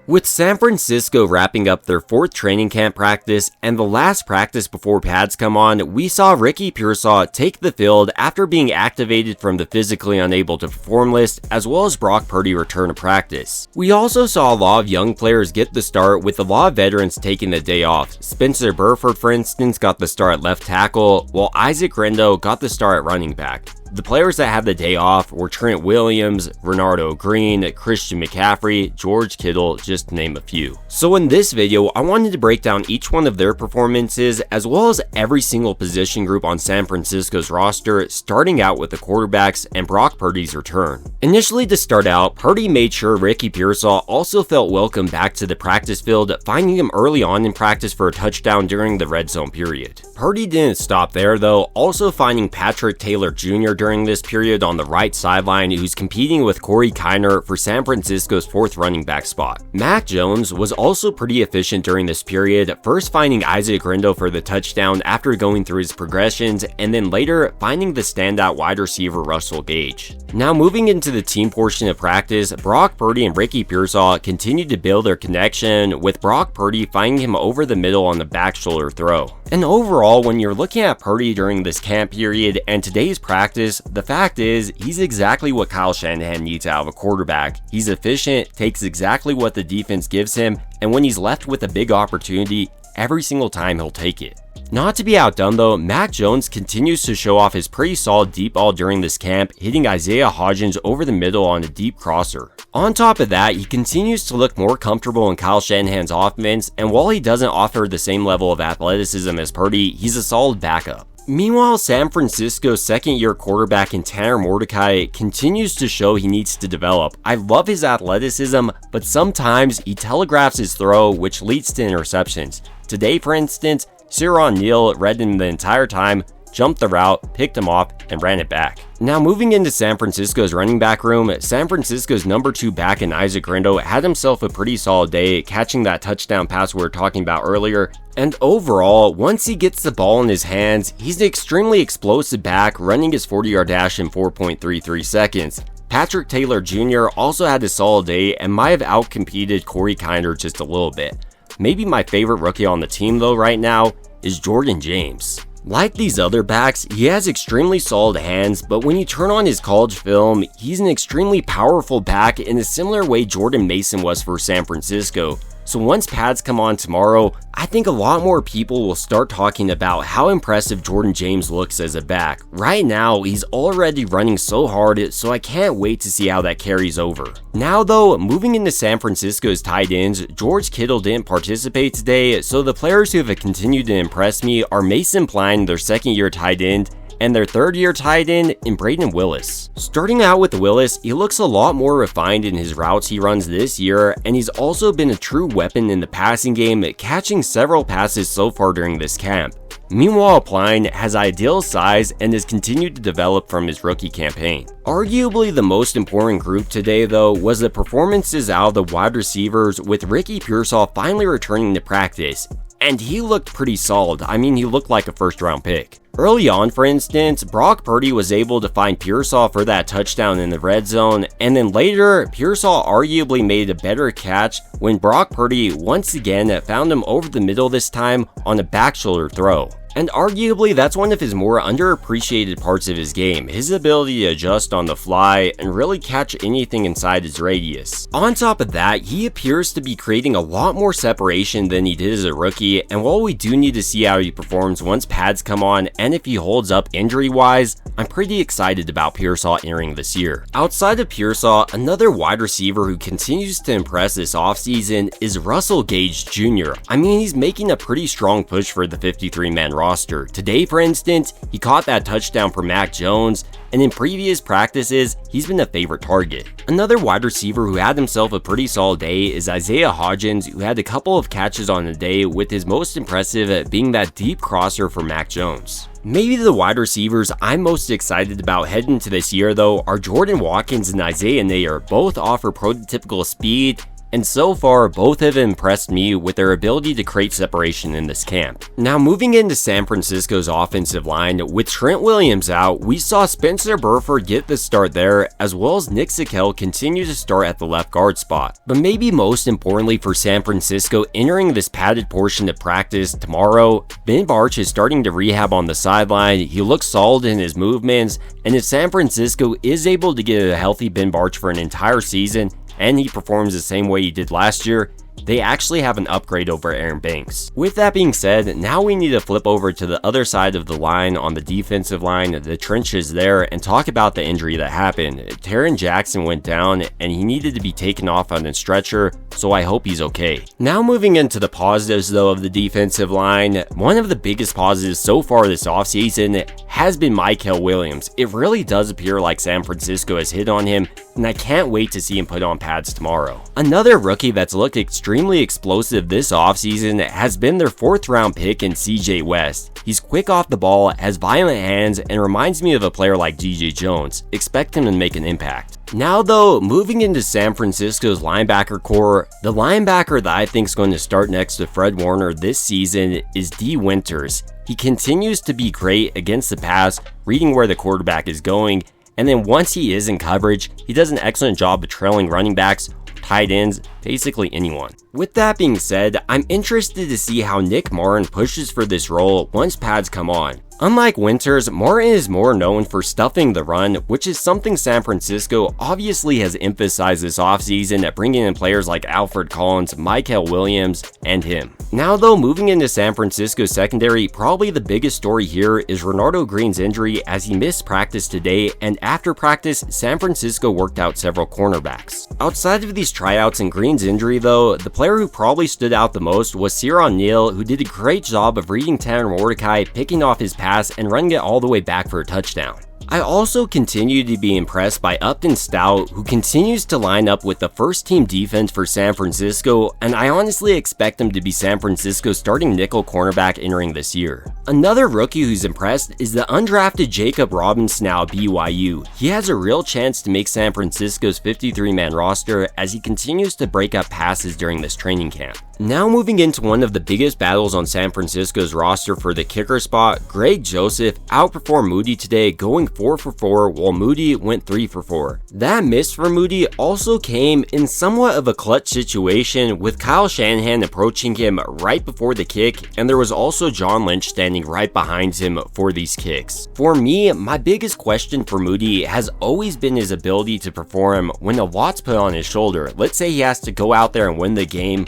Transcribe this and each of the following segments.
With San Francisco wrapping up their 4th training camp practice and the last practice before pads come on, we saw Ricky Pearsall take the field after being activated from the physically unable to perform list, as well as Brock Purdy return to practice. We also saw a lot of young players get the start, with a lot of veterans taking the day off. Spencer Burford, for instance, got the start at left tackle, while Isaac Rendo got the start at running back. The players that had the day off were Trent Williams, Renardo Green, Christian McCaffrey, George Kittle, just to name a few. So in this video, I wanted to break down each one of their performances, as well as every single position group on San Francisco's roster, starting out with the quarterbacks and Brock Purdy's return. Initially, to start out, Purdy made sure Ricky Pearsall also felt welcome back to the practice field, finding him early on in practice for a touchdown during the red zone period. Purdy didn't stop there though, also finding Patrick Taylor Jr. during this period on the right sideline, who's competing with Corey Kiner for San Francisco's 4th running back spot. Mac Jones was also pretty efficient during this period, first finding Isaac Rendo for the touchdown after going through his progressions, and then later finding the standout wide receiver Russell Gage. Now moving into the team portion of practice, Brock Purdy and Ricky Pearsall continued to build their connection, with Brock Purdy finding him over the middle on the back shoulder throw. And overall, when you're looking at Purdy during this camp period and today's practice, the fact is, he's exactly what Kyle Shanahan needs out of a quarterback. He's efficient, takes exactly what the defense gives him, and when he's left with a big opportunity, every single time he'll take it. Not to be outdone though, Mac Jones continues to show off his pretty solid deep ball during this camp, hitting Isaiah Hodgins over the middle on a deep crosser. On top of that, he continues to look more comfortable in Kyle Shanahan's offense, and while he doesn't offer the same level of athleticism as Purdy, he's a solid backup. Meanwhile, San Francisco's second-year quarterback in Tanner Mordecai continues to show he needs to develop. I love his athleticism, but sometimes he telegraphs his throw, which leads to interceptions. Today, for instance, Ciaron Neal read him the entire time, jumped the route, picked him off, and ran it back. Now moving into San Francisco's running back room, San Francisco's number 2 back in Isaac Rendo had himself a pretty solid day, catching that touchdown pass we were talking about earlier. And overall, once he gets the ball in his hands, he's an extremely explosive back, running his 40-yard dash in 4.33 seconds. Patrick Taylor Jr. also had a solid day and might have outcompeted Corey Kiner just a little bit. Maybe my favorite rookie on the team though right now is Jordan James. Like these other backs, he has extremely solid hands, but when you turn on his college film, he's an extremely powerful back in a similar way Jordan Mason was for San Francisco. So once pads come on tomorrow, I think a lot more people will start talking about how impressive Jordan James looks as a back. Right now, he's already running so hard, so I can't wait to see how that carries over. Now though, moving into San Francisco's tight ends, George Kittle didn't participate today, so the players who have continued to impress me are Mason Pline, their second-year tight end, and their 3rd-year tight end in Braden Willis. Starting out with Willis, he looks a lot more refined in his routes he runs this year, and he's also been a true weapon in the passing game, catching several passes so far during this camp. Meanwhile, Pline has ideal size and has continued to develop from his rookie campaign. Arguably the most important group today though was the performances out of the wide receivers, with Ricky Pearsall finally returning to practice. And he looked pretty solid. I mean, he looked like a 1st-round pick. Early on, for instance, Brock Purdy was able to find Pearsall for that touchdown in the red zone, and then later, Pearsall arguably made a better catch when Brock Purdy once again found him over the middle this time on a back shoulder throw. And arguably, that's one of his more underappreciated parts of his game, his ability to adjust on the fly and really catch anything inside his radius. On top of that, he appears to be creating a lot more separation than he did as a rookie, and while we do need to see how he performs once pads come on and if he holds up injury-wise, I'm pretty excited about Pearsall entering this year. Outside of Pearsall, another wide receiver who continues to impress this offseason is Russell Gage Jr. I mean, he's making a pretty strong push for the 53-man roster. Today, for instance, he caught that touchdown for Mac Jones, and in previous practices, he's been a favorite target. Another wide receiver who had himself a pretty solid day is Isaiah Hodgins, who had a couple of catches on the day, with his most impressive being that deep crosser for Mac Jones. Maybe the wide receivers I'm most excited about heading into this year though are Jordan Watkins and Isaiah Nayer. Both offer prototypical speed and so far both have impressed me with their ability to create separation in this camp. Now moving into San Francisco's offensive line, with Trent Williams out, we saw Spencer Burford get the start there, as well as Nick Zakelj continue to start at the left guard spot. But maybe most importantly for San Francisco, entering this padded portion of practice tomorrow, Ben Bartch is starting to rehab on the sideline. He looks solid in his movements, and if San Francisco is able to get a healthy Ben Bartch for an entire season, and he performs the same way he did last year, they actually have an upgrade over Aaron Banks. With that being said, now we need to flip over to the other side of the line on the defensive line, the trenches there, and talk about the injury that happened. Taron Jackson went down and he needed to be taken off on a stretcher, so I hope he's okay. Now moving into the positives though of the defensive line, one of the biggest positives so far this offseason has been Mykel Williams. It really does appear like San Francisco has hit on him, and I can't wait to see him put on pads tomorrow. Another rookie that's looked extremely explosive this offseason has been their 4th round pick in CJ West. He's quick off the ball, has violent hands, and reminds me of a player like DJ Jones. Expect him to make an impact. Now though, moving into San Francisco's linebacker core, the linebacker that I think is going to start next to Fred Warner this season is D. Winters. He continues to be great against the pass, reading where the quarterback is going, and then once he is in coverage, he does an excellent job of trailing running backs, tight ends, basically anyone. With that being said, I'm interested to see how Nick Martin pushes for this role once pads come on. Unlike Winters, Martin is more known for stuffing the run, which is something San Francisco obviously has emphasized this offseason at bringing in players like Alfred Collins, Mykel Williams, and him. Now though, moving into San Francisco's secondary, probably the biggest story here is Renardo Green's injury, as he missed practice today, and after practice, San Francisco worked out several cornerbacks. Outside of these tryouts and Green's injury though, the player who probably stood out the most was Ciaron Neal, who did a great job of reading Tanner Mordecai, picking off his pass and running it all the way back for a touchdown. I also continue to be impressed by Upton Stout, who continues to line up with the first team defense for San Francisco, and I honestly expect him to be San Francisco's starting nickel cornerback entering this year. Another rookie who's impressed is the undrafted Jacob Robinson now at BYU. He has a real chance to make San Francisco's 53-man roster as he continues to break up passes during this training camp. Now moving into one of the biggest battles on San Francisco's roster for the kicker spot, Greg Joseph outperformed Moody today, going 4 for 4 while Moody went 3 for 4. That miss for Moody also came in somewhat of a clutch situation, with Kyle Shanahan approaching him right before the kick, and there was also John Lynch standing right behind him for these kicks. For me, my biggest question for Moody has always been his ability to perform when a lot's put on his shoulder. Let's say he has to go out there and win the game.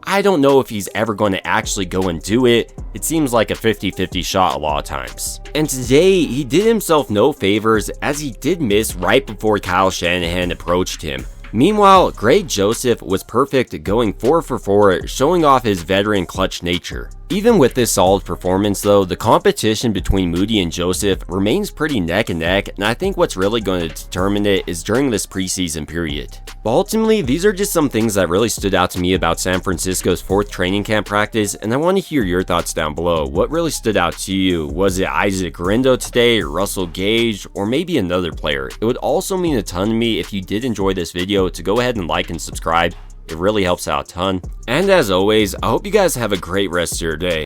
I don't know if he's ever going to actually go and do it. It seems like a 50-50 shot a lot of times. And today, he did himself no favors, as he did miss right before Kyle Shanahan approached him. Meanwhile, Greg Joseph was perfect, going 4 for 4, showing off his veteran clutch nature. Even with this solid performance though, the competition between Moody and Joseph remains pretty neck and neck, and I think what's really going to determine it is during this preseason period. But ultimately, these are just some things that really stood out to me about San Francisco's 4th training camp practice, and I want to hear your thoughts down below. What really stood out to you? Was it Isaac Grindo today, or Russell Gage, or maybe another player? It would also mean a ton to me if you did enjoy this video to go ahead and like and subscribe. It really helps out a ton. And as always, I hope you guys have a great rest of your day.